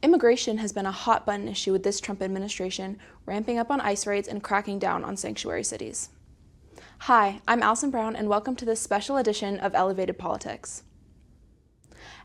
Immigration has been a hot-button issue with this Trump administration, ramping up on ICE raids and cracking down on sanctuary cities. Hi, I'm Allison Brown, and welcome to this special edition of Elevated Politics.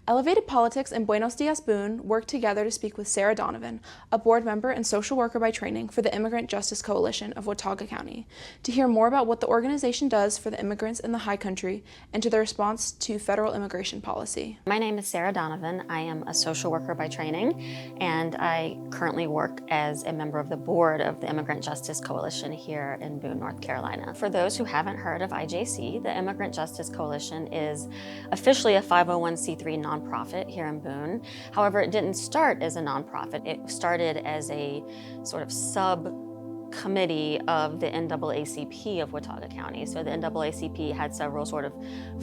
Elevated Politics and Buenos Dias Boone work together to speak with Sarah Donovan, a board member and social worker by training for the Immigrant Justice Coalition of Watauga County, to hear more about what the organization does for the immigrants in the High Country and to the response to federal immigration policy. My name is Sarah Donovan. I am a social worker by training, and I currently work as a member of the board of the Immigrant Justice Coalition here in Boone, North Carolina. For those who haven't heard of IJC, the Immigrant Justice Coalition is officially a 501c3 nonprofit here in Boone. However, it didn't start as a nonprofit. It started as a sort of subcommittee of the NAACP of Watauga County. So the NAACP had several sort of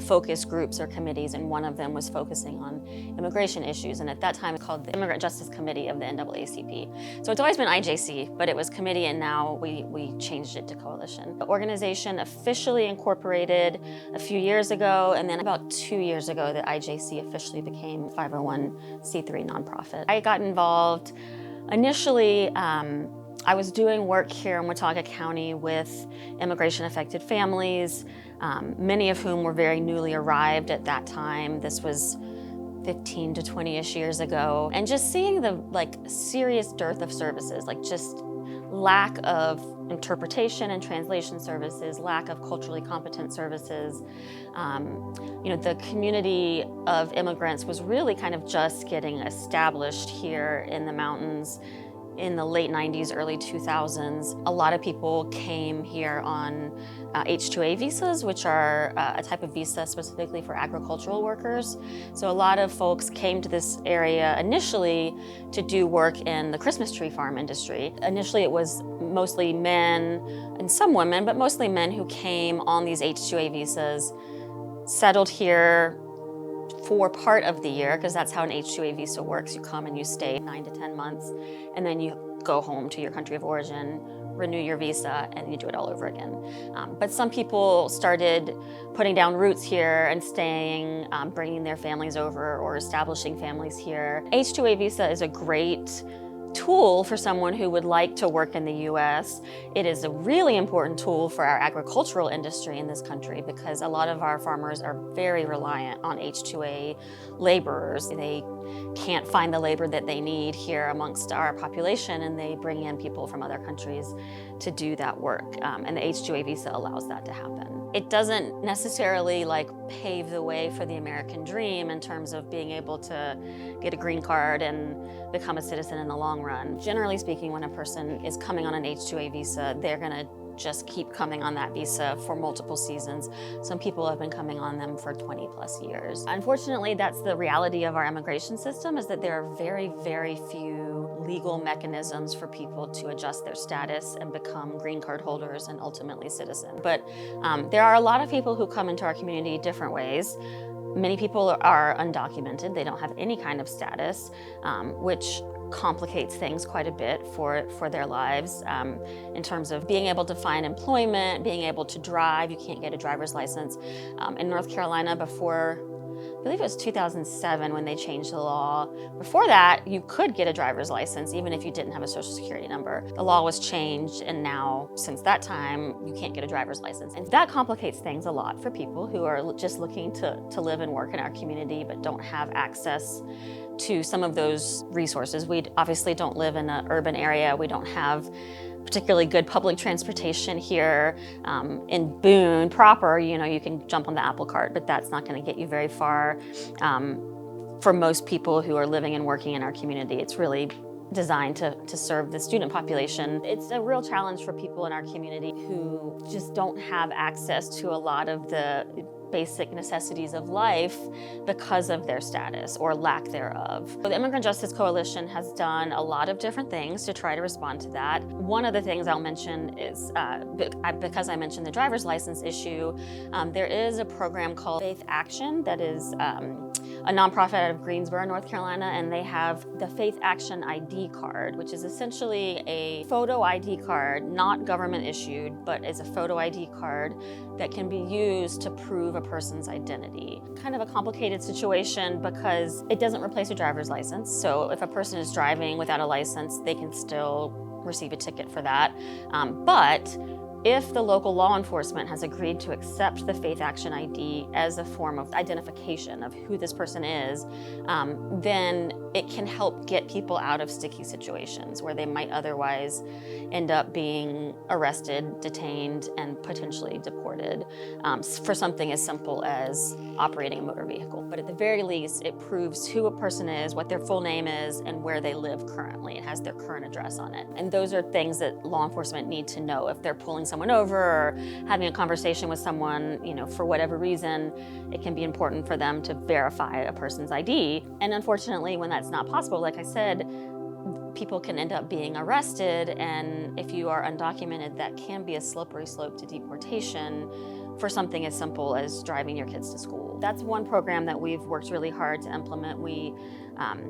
focus groups or committees, and one of them was focusing on immigration issues. And at that time, it was called the Immigrant Justice Committee of the NAACP. So it's always been IJC, but it was committee, and now we changed it to coalition. The organization officially incorporated a few years ago, and then about 2 years ago, the IJC officially became 501c3 nonprofit. I got involved initially. I was doing work here in Watauga County with immigration-affected families, many of whom were very newly arrived at that time. This was 15 to 20-ish years ago. And just seeing the serious dearth of services, just lack of interpretation and translation services, lack of culturally competent services. The community of immigrants was really kind of just getting established here in the mountains in the late 90s, early 2000s. A lot of people came here on H-2A visas, which are a type of visa specifically for agricultural workers. So a lot of folks came to this area initially to do work in the Christmas tree farm industry. Initially it was mostly men and some women, but mostly men who came on these H-2A visas, settled here for part of the year, because that's how an H-2A visa works. You come and you stay 9 to 10 months, and then you go home to your country of origin, renew your visa, and you do it all over again. But some people started putting down roots here and staying, bringing their families over or establishing families here. H-2A visa is a great tool for someone who would like to work in the U.S. It is a really important tool for our agricultural industry in this country, because a lot of our farmers are very reliant on H-2A laborers. They can't find the labor that they need here amongst our population, and they bring in people from other countries to do that work. And the H-2A visa allows that to happen. It doesn't necessarily pave the way for the American dream in terms of being able to get a green card and become a citizen in the long run. Generally speaking, when a person is coming on an H-2A visa, they're gonna just keep coming on that visa for multiple seasons. Some people have been coming on them for 20 plus years. Unfortunately, that's the reality of our immigration system, is that there are very, very few legal mechanisms for people to adjust their status and become green card holders and ultimately citizens. But there are a lot of people who come into our community different ways. Many people are undocumented. They don't have any kind of status, which complicates things quite a bit for their lives in terms of being able to find employment, being able to drive. You can't get a driver's license. In North Carolina before, I believe it was 2007 when they changed the law. Before that, you could get a driver's license even if you didn't have a social security number. The law was changed, and now, since that time, you can't get a driver's license. And that complicates things a lot for people who are just looking to live and work in our community but don't have access to some of those resources. We obviously don't live in an urban area. We don't have particularly good public transportation here. In Boone proper, you can jump on the Apple Cart, but that's not going to get you very far. For most people who are living and working in our community, it's really designed to serve the student population. It's a real challenge for people in our community who just don't have access to a lot of the basic necessities of life because of their status or lack thereof. The Immigrant Justice Coalition has done a lot of different things to try to respond to that. One of the things I'll mention is, because I mentioned the driver's license issue, there is a program called Faith Action that is a nonprofit out of Greensboro, North Carolina, and they have the Faith Action ID card, which is essentially a photo ID card, not government issued, but is a photo ID card that can be used to prove a a person's identity. Kind of a complicated situation because it doesn't replace a driver's license. So if a person is driving without a license, they can still receive a ticket for that. But if the local law enforcement has agreed to accept the Faith Action ID as a form of identification of who this person is, then it can help get people out of sticky situations where they might otherwise end up being arrested, detained, and potentially deported for something as simple as operating a motor vehicle. But at the very least, it proves who a person is, what their full name is, and where they live currently. It has their current address on it. And those are things that law enforcement need to know if they're pulling someone over or having a conversation with someone, for whatever reason. It can be important for them to verify a person's ID. And unfortunately, when that's not possible, like I said, people can end up being arrested, and if you are undocumented, that can be a slippery slope to deportation for something as simple as driving your kids to school. That's one program that we've worked really hard to implement.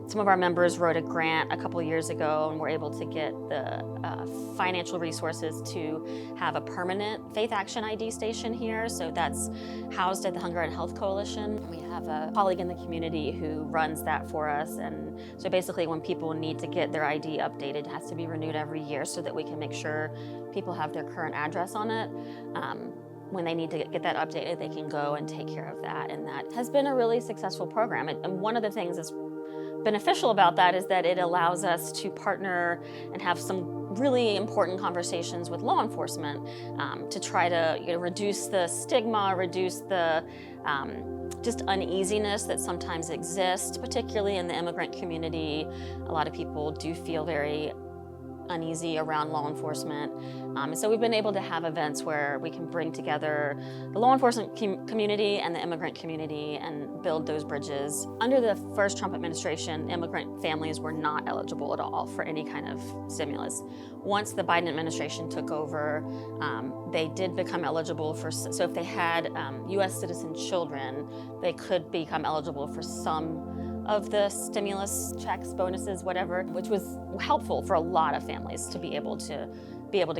Some of our members wrote a grant a couple years ago and were able to get the financial resources to have a permanent Faith Action ID station here. So that's housed at the Hunger and Health Coalition. We have a colleague in the community who runs that for us. And so basically when people need to get their ID updated, it has to be renewed every year so that we can make sure people have their current address on it. When they need to get that updated, they can go and take care of that. And that has been a really successful program. And one of the things that's beneficial about that is that it allows us to partner and have some really important conversations with law enforcement to try to reduce the stigma, reduce the just uneasiness that sometimes exists, particularly in the immigrant community. A lot of people do feel very uneasy around law enforcement. And so we've been able to have events where we can bring together the law enforcement community and the immigrant community and build those bridges. Under the first Trump administration, immigrant families were not eligible at all for any kind of stimulus. Once the Biden administration took over, they did become eligible for, so if they had US citizen children, they could become eligible for some of the stimulus checks, bonuses, whatever, which was helpful for a lot of families to be able to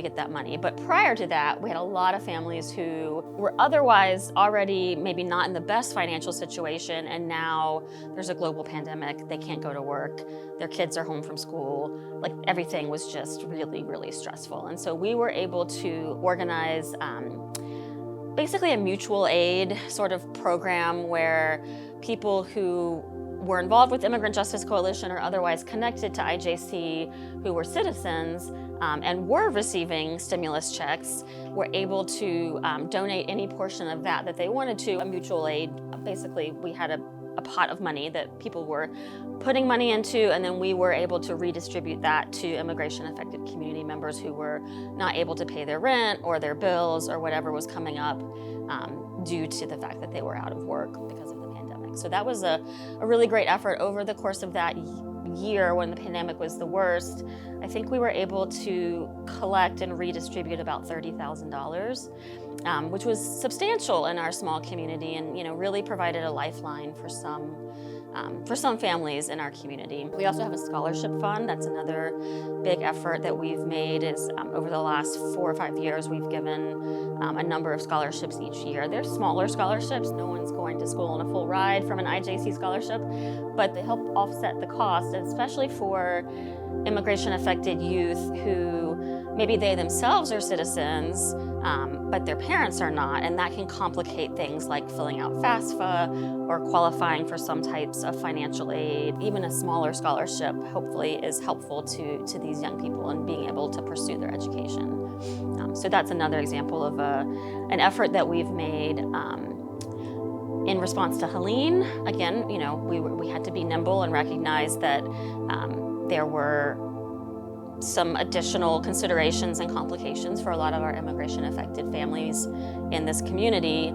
get that money. But prior to that, we had a lot of families who were otherwise already maybe not in the best financial situation, and now there's a global pandemic, they can't go to work, their kids are home from school, like everything was just really, really stressful. And so we were able to organize basically a mutual aid sort of program where people who were involved with Immigrant Justice Coalition or otherwise connected to IJC who were citizens and were receiving stimulus checks were able to donate any portion of that they wanted to a mutual aid. Basically, we had a pot of money that people were putting money into, and then we were able to redistribute that to immigration-affected community members who were not able to pay their rent or their bills or whatever was coming up due to the fact that they were out of work because of the pandemic. So that was a really great effort. Over the course of that year when the pandemic was the worst, I think we were able to collect and redistribute about $30,000, which was substantial in our small community and really provided a lifeline for some families in our community. We also have a scholarship fund. That's another big effort that we've made is over the last 4 or 5 years, we've given a number of scholarships each year. They're smaller scholarships. No one's going to school on a full ride from an IJC scholarship, but they help offset the cost, especially for immigration-affected youth who maybe they themselves are citizens, but their parents are not, and that can complicate things like filling out FAFSA or qualifying for some types of financial aid. Even a smaller scholarship, hopefully, is helpful to these young people in being able to pursue their education. So that's another example of an effort that we've made in response to Helene. Again, we had to be nimble and recognize that there were some additional considerations and complications for a lot of our immigration-affected families in this community,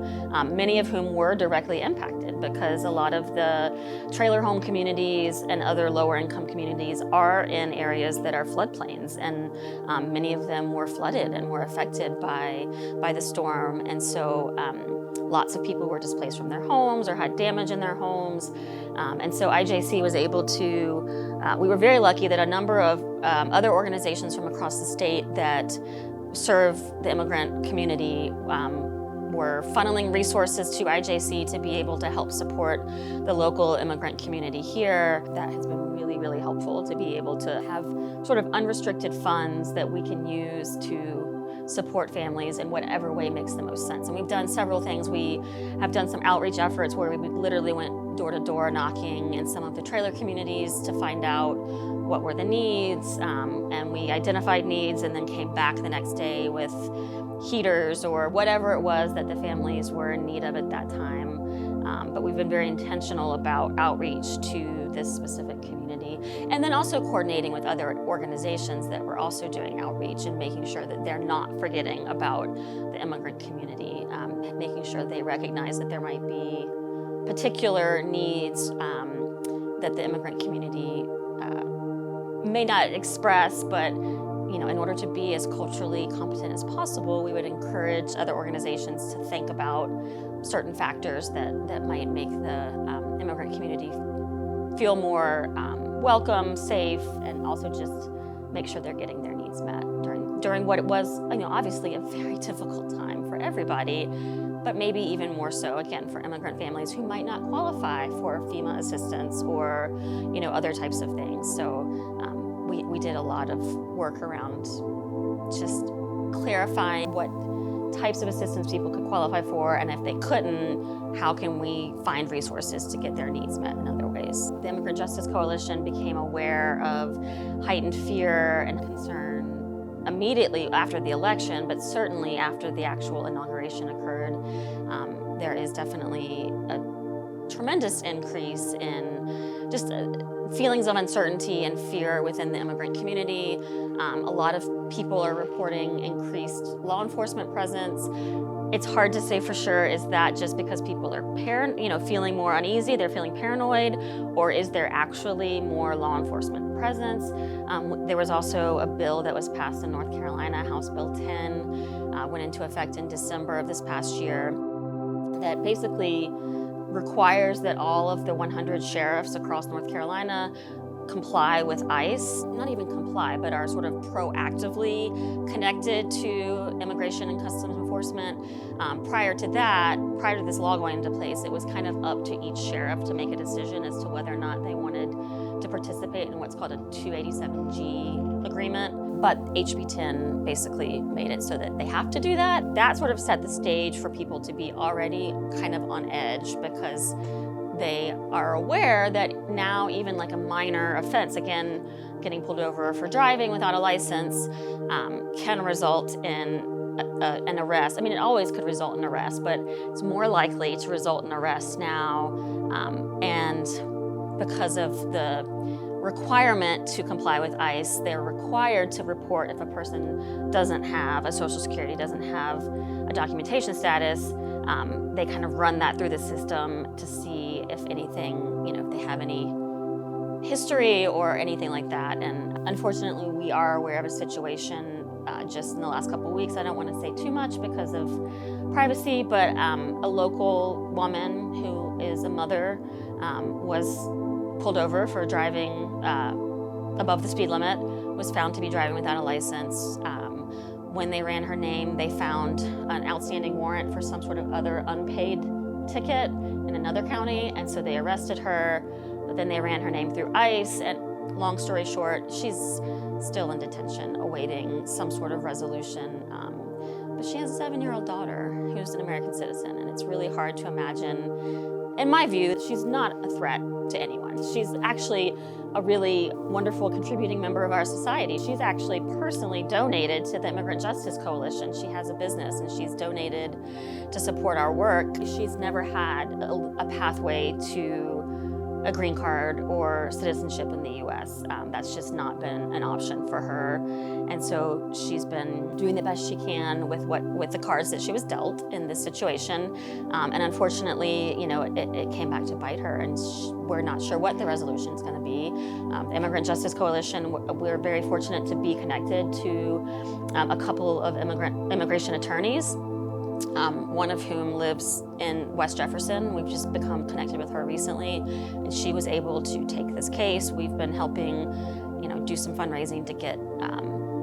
many of whom were directly impacted because a lot of the trailer home communities and other lower-income communities are in areas that are floodplains, and many of them were flooded and were affected by the storm. And so lots of people were displaced from their homes or had damage in their homes. And so IJC was able to, we were very lucky that a number of other organizations from across the state that serve the immigrant community We're funneling resources to IJC to be able to help support the local immigrant community here. That has been really, really helpful to be able to have sort of unrestricted funds that we can use to support families in whatever way makes the most sense. And we've done several things. We have done some outreach efforts where we literally went door to door knocking in some of the trailer communities to find out what were the needs, and we identified needs and then came back the next day with heaters or whatever it was that the families were in need of at that time. But we've been very intentional about outreach to this specific community, and then also coordinating with other organizations that were also doing outreach and making sure that they're not forgetting about the immigrant community, making sure they recognize that there might be particular needs that the immigrant community may not express, but in order to be as culturally competent as possible, we would encourage other organizations to think about certain factors that might make the immigrant community feel more welcome, safe, and also just make sure they're getting their needs met during what it was, obviously a very difficult time for everybody, but maybe even more so, again, for immigrant families who might not qualify for FEMA assistance or, other types of things. So we did a lot of work around just clarifying what types of assistance people could qualify for, and if they couldn't, how can we find resources to get their needs met in other ways. The Immigrant Justice Coalition became aware of heightened fear and concern immediately after the election, but certainly after the actual inauguration occurred. There is definitely a tremendous increase in just feelings of uncertainty and fear within the immigrant community. A lot of people are reporting increased law enforcement presence. It's hard to say for sure, is that just because people are feeling more uneasy, they're feeling paranoid, or is there actually more law enforcement presence? There was also a bill that was passed in North Carolina, House Bill 10, went into effect in December of this past year, that basically requires that all of the 100 sheriffs across North Carolina comply with ICE, not even comply, but are sort of proactively connected to Immigration and Customs Enforcement. Prior to this law going into place, it was kind of up to each sheriff to make a decision as to whether or not they wanted to participate in what's called a 287G agreement. But HB 10 basically made it so that they have to do that. That sort of set the stage for people to be already kind of on edge, because they are aware that now even like a minor offense, again, getting pulled over for driving without a license, can result in an arrest. I mean, it always could result in arrest, but it's more likely to result in arrest now. And because of the requirement to comply with ICE, they're required to report if a person doesn't have a social security, doesn't have a documentation status. They kind of run that through the system to see if anything, if they have any history or anything like that. And unfortunately, we are aware of a situation just in the last couple of weeks. I don't want to say too much because of privacy, but a local woman who is a mother was pulled over for driving above the speed limit, was found to be driving without a license. When they ran her name, they found an outstanding warrant for some sort of other unpaid ticket in another county, and so they arrested her, but then they ran her name through ICE, and long story short, she's still in detention awaiting some sort of resolution. But she has a 7-year-old daughter who's an American citizen, and it's really hard to imagine, in my view, that she's not a threat to anyone. She's actually a really wonderful contributing member of our society. She's actually personally donated to the Immigrant Justice Coalition. She has a business and she's donated to support our work. She's never had a pathway to a green card or citizenship in the U.S. That's just not been an option for her. And so she's been doing the best she can with the cards that she was dealt in this situation. And unfortunately, it came back to bite her, and we're not sure what the resolution is going to be. The Immigrant Justice Coalition, we're very fortunate to be connected to a couple of immigration attorneys, one of whom lives in West Jefferson. We've just become connected with her recently, and she was able to take this case. We've been helping, do some fundraising to get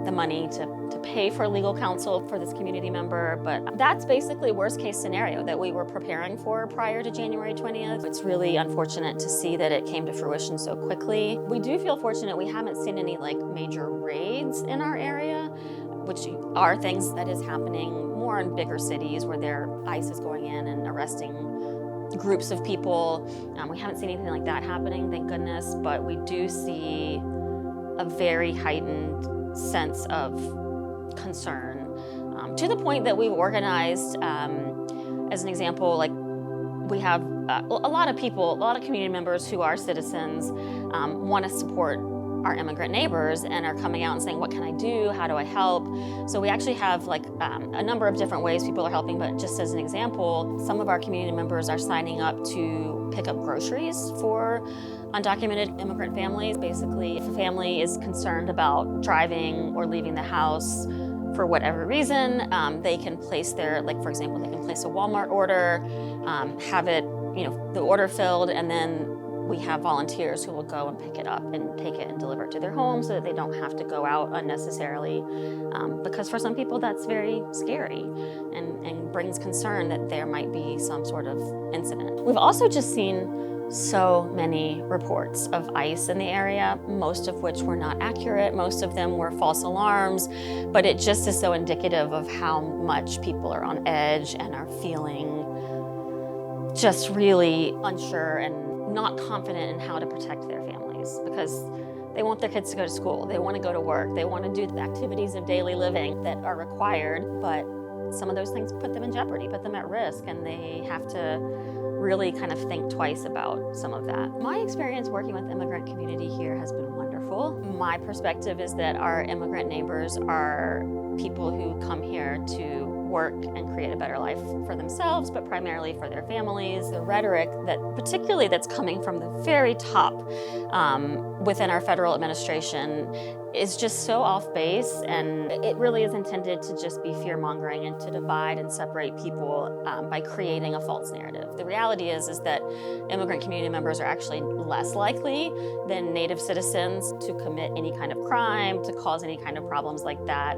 the money to pay for legal counsel for this community member, but that's basically worst case scenario that we were preparing for prior to January 20th. It's really unfortunate to see that it came to fruition so quickly. We do feel fortunate we haven't seen any major raids in our area, which are things that is happening more in bigger cities where ICE is going in and arresting groups of people. We haven't seen anything like that happening, thank goodness, but we do see a very heightened sense of concern, to the point that we've organized, as an example, we have a lot of people, a lot of community members who are citizens want to support our immigrant neighbors and are coming out and saying, what can I do? How do I help? So we actually have a number of different ways people are helping, but just as an example, some of our community members are signing up to pick up groceries for undocumented immigrant families. Basically, if a family is concerned about driving or leaving the house for whatever reason, they can place for example, they can place a Walmart order, have it, the order filled, and then we have volunteers who will go and pick it up and take it and deliver it to their home so that they don't have to go out unnecessarily, because for some people that's very scary and brings concern that there might be some sort of incident. We've also just seen so many reports of ICE in the area, most of which were not accurate, most of them were false alarms, but it just is so indicative of how much people are on edge and are feeling just really unsure and not confident in how to protect their families, because they want their kids to go to school, they want to go to work, they want to do the activities of daily living that are required, but some of those things put them in jeopardy, put them at risk, and they have to really kind of think twice about some of that. My experience working with the immigrant community here has been wonderful. My perspective is that our immigrant neighbors are people who come here to work and create a better life for themselves, but primarily for their families. The rhetoric particularly that's coming from the very top within our federal administration is just so off base, and it really is intended to just be fear-mongering and to divide and separate people by creating a false narrative. The reality is that immigrant community members are actually less likely than Native citizens to commit any kind of crime, to cause any kind of problems like that.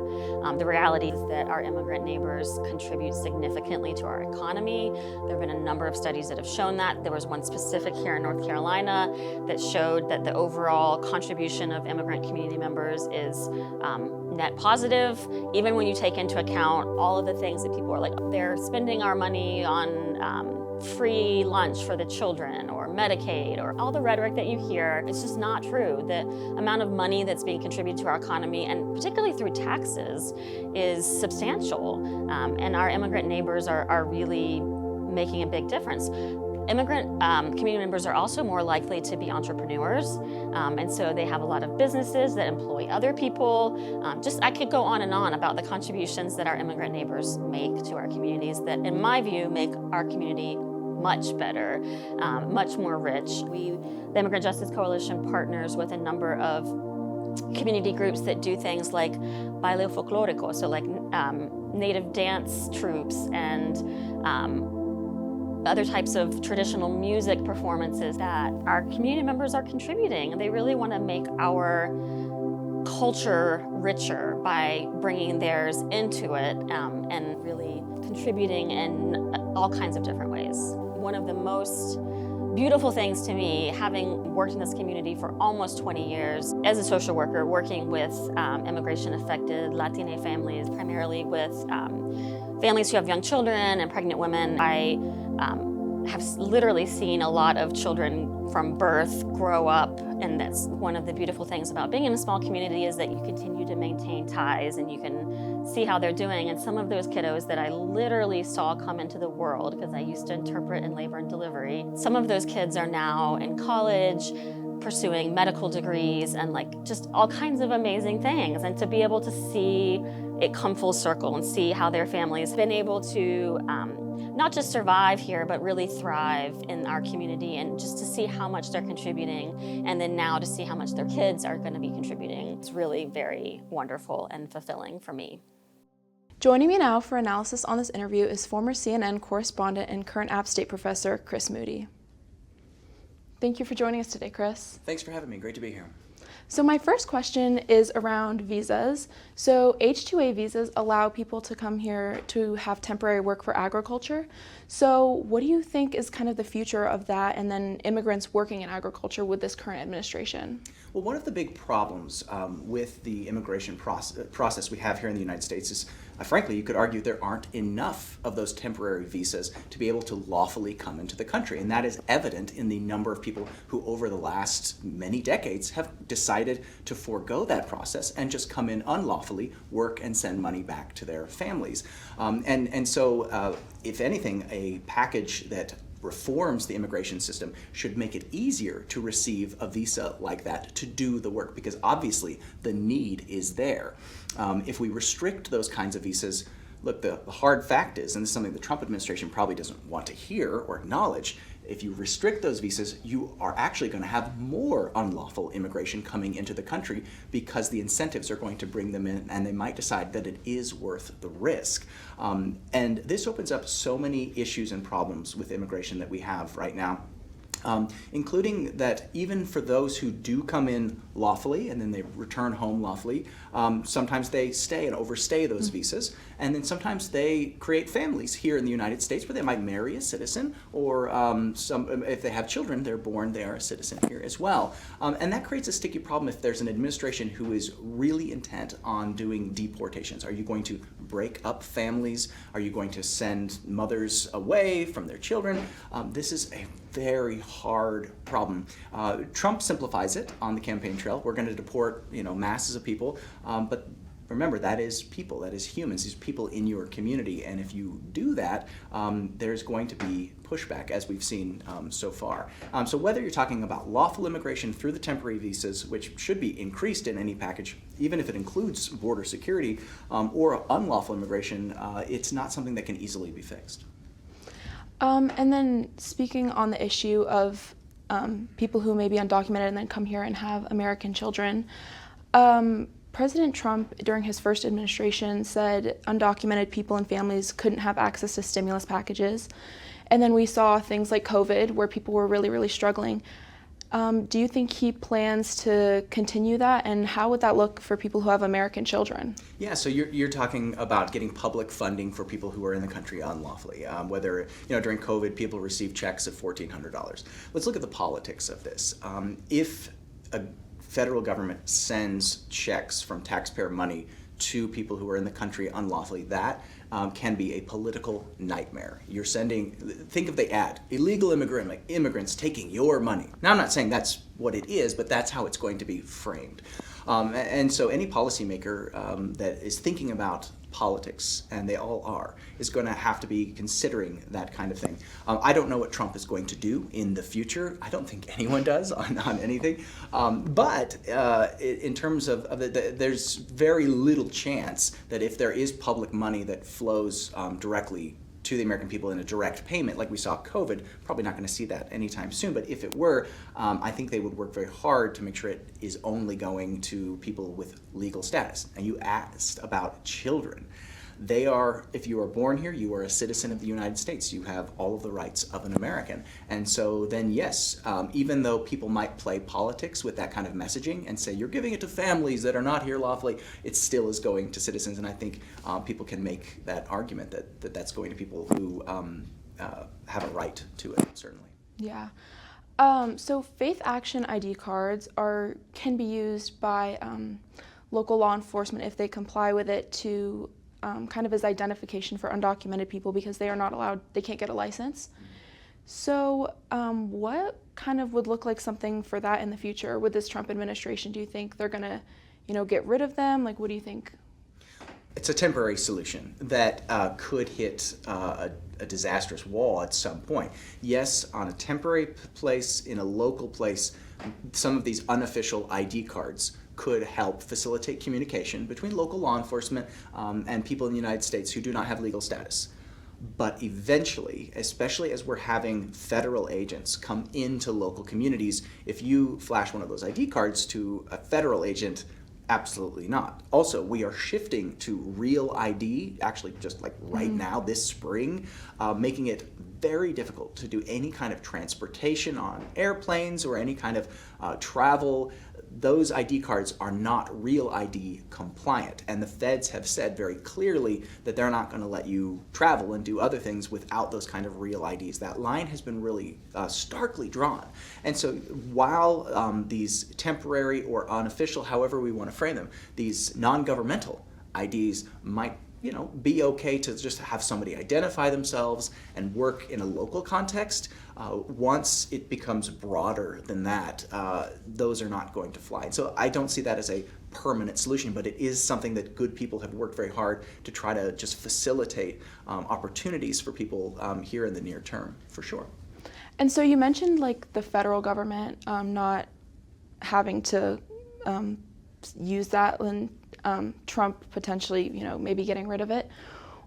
The reality is that our immigrant neighbors contribute significantly to our economy. There have been a number of studies that have shown that. There was one specific here in North Carolina that showed that the overall contribution of immigrant community members is net positive, even when you take into account all of the things that people are they're spending our money on free lunch for the children or Medicaid or all the rhetoric that you hear. It's just not true. The amount of money that's being contributed to our economy, and particularly through taxes, is substantial. And our immigrant neighbors are really making a big difference. Immigrant community members are also more likely to be entrepreneurs, and so they have a lot of businesses that employ other people. I could go on and on about the contributions that our immigrant neighbors make to our communities that, in my view, make our community much better, much more rich. The Immigrant Justice Coalition partners with a number of community groups that do things like baile folklorico, so Native dance troupes and other types of traditional music performances that our community members are contributing. And they really want to make our culture richer by bringing theirs into it and really contributing in all kinds of different ways. One of the most beautiful things to me, having worked in this community for almost 20 years as a social worker, working with immigration-affected Latina families, primarily with families who have young children and pregnant women. I have literally seen a lot of children from birth grow up, and that's one of the beautiful things about being in a small community, is that you continue to maintain ties and you can see how they're doing. And some of those kiddos that I literally saw come into the world, because I used to interpret in labor and delivery, some of those kids are now in college, pursuing medical degrees and just all kinds of amazing things. And to be able to see it come full circle and see how their families have been able to not just survive here, but really thrive in our community, and just to see how much they're contributing, and then now to see how much their kids are going to be contributing. It's really very wonderful and fulfilling for me. Joining me now for analysis on this interview is former CNN correspondent and current App State professor, Chris Moody. Thank you for joining us today, Chris. Thanks for having me. Great to be here. So my first question is around visas. So H-2A visas allow people to come here to have temporary work for agriculture. So what do you think is kind of the future of that, and then immigrants working in agriculture with this current administration? Well, one of the big problems with the immigration process we have here in the United States is, frankly, you could argue there aren't enough of those temporary visas to be able to lawfully come into the country. And that is evident in the number of people who over the last many decades have decided to forego that process and just come in unlawfully, work, and send money back to their families. So, if anything, a package that reforms the immigration system should make it easier to receive a visa like that to do the work, because obviously the need is there. If we restrict those kinds of visas, look, the hard fact is, and this is something the Trump administration probably doesn't want to hear or acknowledge, if you restrict those visas, you are actually going to have more unlawful immigration coming into the country, because the incentives are going to bring them in, and they might decide that it is worth the risk. And this opens up so many issues and problems with immigration that we have right now. Including that even for those who do come in lawfully and then they return home lawfully, sometimes they stay and overstay those visas, and then sometimes they create families here in the United States where they might marry a citizen, or if they have children, they're born, they are a citizen here as well. And that creates a sticky problem if there's an administration who is really intent on doing deportations. Are you going to break up families? Are you going to send mothers away from their children? This is a very hard problem. Trump simplifies it on the campaign trail. We're going to deport, masses of people, but remember, that is people, that is humans, these people in your community, and if you do that, there's going to be pushback, as we've seen so far. So whether you're talking about lawful immigration through the temporary visas, which should be increased in any package, even if it includes border security, or unlawful immigration, it's not something that can easily be fixed. And then speaking on the issue of people who may be undocumented and then come here and have American children, President Trump, during his first administration, said undocumented people and families couldn't have access to stimulus packages. And then we saw things like COVID, where people were really, really struggling. Do you think he plans to continue that, and how would that look for people who have American children? Yeah, so you're talking about getting public funding for people who are in the country unlawfully, whether, during COVID people received checks of $1,400. Let's look at the politics of this. If a federal government sends checks from taxpayer money to people who are in the country unlawfully, that can be a political nightmare. You're think of the ad, illegal immigrants taking your money. Now, I'm not saying that's what it is, but that's how it's going to be framed. And so any policymaker that is thinking about politics, and they all are, is going to have to be considering that kind of thing. I don't know what Trump is going to do in the future. I don't think anyone does on anything. But in terms of there's very little chance that if there is public money that flows directly to the American people in a direct payment, like we saw COVID, probably not going to see that anytime soon. But if it were, I think they would work very hard to make sure it is only going to people with legal status. And you asked about children. If you are born here, you are a citizen of the United States. You have all of the rights of an American. And so then, yes, even though people might play politics with that kind of messaging and say, you're giving it to families that are not here lawfully, it still is going to citizens. And I think people can make that argument that that's going to people who have a right to it, certainly. Yeah. So faith action ID cards can be used by local law enforcement if they comply with it to kind of as identification for undocumented people, because they are not allowed, they can't get a license. So what kind of would look like something for that in the future with this Trump administration? Do you think they're gonna, get rid of them? Like, what do you think? It's a temporary solution that could hit a disastrous wall at some point. Yes, on a temporary place, in a local place, some of these unofficial ID cards could help facilitate communication between local law enforcement and people in the United States who do not have legal status. But eventually, especially as we're having federal agents come into local communities, if you flash one of those ID cards to a federal agent, absolutely not. Also, we are shifting to real ID, actually just like right now, this spring, making it very difficult to do any kind of transportation on airplanes or any kind of travel those ID cards are not real ID compliant, and the feds have said very clearly that they're not going to let you travel and do other things without those kind of real IDs. That line has been really starkly drawn. And so while these temporary or unofficial, however we want to frame them, these non-governmental IDs might be okay to just have somebody identify themselves and work in a local context. Once it becomes broader than that, those are not going to fly. And so I don't see that as a permanent solution, but it is something that good people have worked very hard to try to just facilitate opportunities for people here in the near term, for sure. And so you mentioned like the federal government not having to use that when Trump potentially, maybe getting rid of it.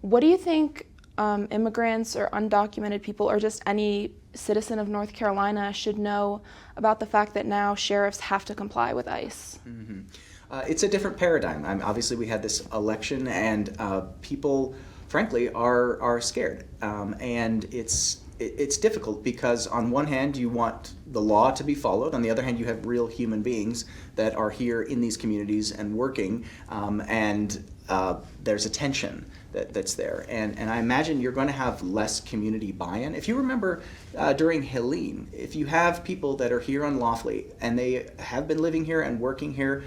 What do you think immigrants or undocumented people or just any citizen of North Carolina should know about the fact that now sheriffs have to comply with ICE? Mm-hmm. It's a different paradigm. Obviously, we had this election, and people, frankly, are scared, and it's difficult because on one hand you want the law to be followed, on the other hand you have real human beings that are here in these communities and working, and there's a tension that's there. And I imagine you're going to have less community buy-in. If you remember during Helene, if you have people that are here unlawfully and they have been living here and working here,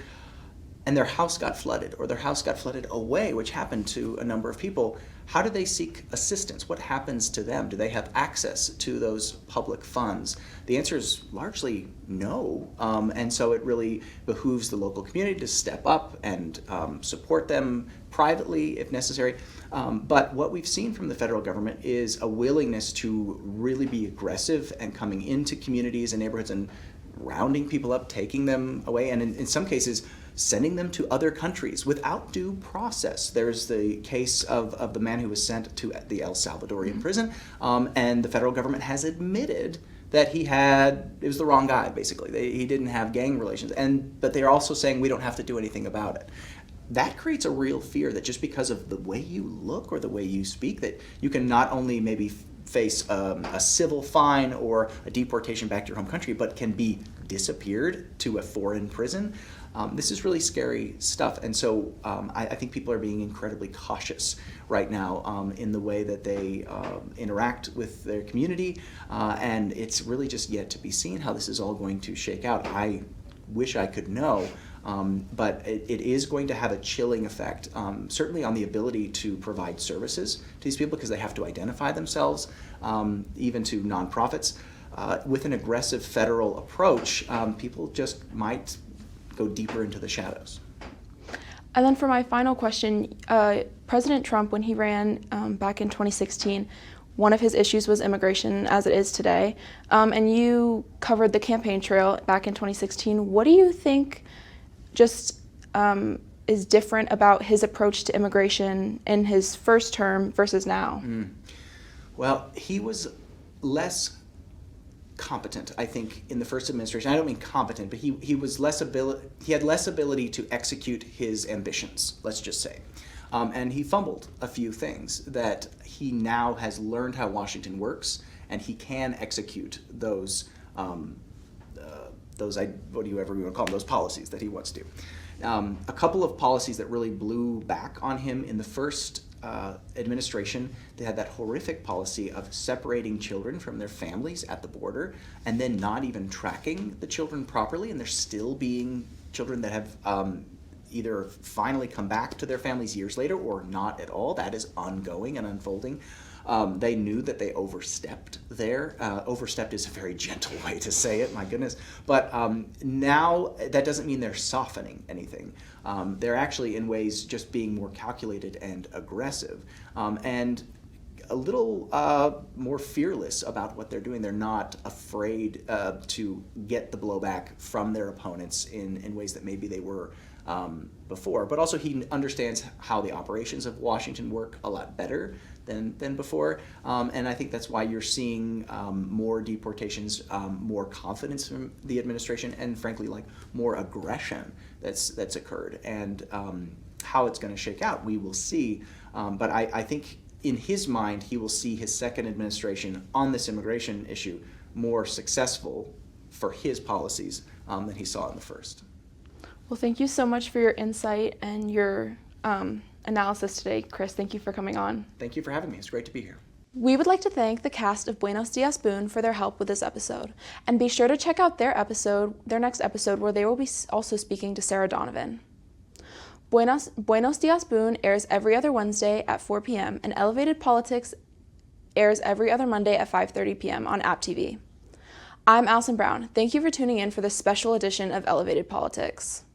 and their house got flooded, or their house got flooded away, which happened to a number of people, how do they seek assistance? What happens to them? Do they have access to those public funds? The answer is largely no, and so it really behooves the local community to step up and support them privately if necessary. But what we've seen from the federal government is a willingness to really be aggressive and coming into communities and neighborhoods and rounding people up, taking them away, and in some cases, sending them to other countries without due process. There's the case of the man who was sent to the El Salvadorian prison, and the federal government has admitted that it was the wrong guy, basically. He didn't have gang relations, but they're also saying we don't have to do anything about it. That creates a real fear that just because of the way you look or the way you speak, that you can not only maybe face a civil fine or a deportation back to your home country, but can be disappeared to a foreign prison. This is really scary stuff, and so I think people are being incredibly cautious right now in the way that they interact with their community, and it's really just yet to be seen how this is all going to shake out. I wish I could know, but it is going to have a chilling effect, certainly on the ability to provide services to these people because they have to identify themselves, even to nonprofits. With an aggressive federal approach, people just might go deeper into the shadows. And then for my final question, President Trump, when he ran back in 2016, one of his issues was immigration, as it is today. And you covered the campaign trail back in 2016. What do you think just is different about his approach to immigration in his first term versus now? Well, he was less competent, I think, in the first administration. I don't mean competent, but he had less ability to execute his ambitions, let's just say. And he fumbled a few things that he now has learned how Washington works, and he can execute those whatever you want to call them, those policies that he wants to. A couple of policies that really blew back on him in the first administration, they had that horrific policy of separating children from their families at the border and then not even tracking the children properly, and there still being children that have either finally come back to their families years later or not at all. That is ongoing and unfolding. They knew that they overstepped there. Overstepped is a very gentle way to say it, my goodness. But now that doesn't mean they're softening anything. They're actually, in ways, just being more calculated and aggressive. And a little more fearless about what they're doing. They're not afraid to get the blowback from their opponents in ways that maybe they were before. But also he understands how the operations of Washington work a lot better than before. And I think that's why you're seeing more deportations, more confidence from the administration, and frankly, like more aggression that's occurred. And how it's going to shake out, we will see. But I think in his mind, he will see his second administration on this immigration issue more successful for his policies than he saw in the first. Well, thank you so much for your insight and your analysis today, Chris. Thank you for coming on. Thank you for having me. It's great to be here. We would like to thank the cast of Buenos Dias Boone for their help with this episode, and be sure to check out their next episode, where they will be also speaking to Sarah Donovan. Buenos Dias Boone airs every other Wednesday at 4 p.m., and Elevated Politics airs every other Monday at 5:30 p.m. on App TV. I'm Allison Brown. Thank you for tuning in for this special edition of Elevated Politics.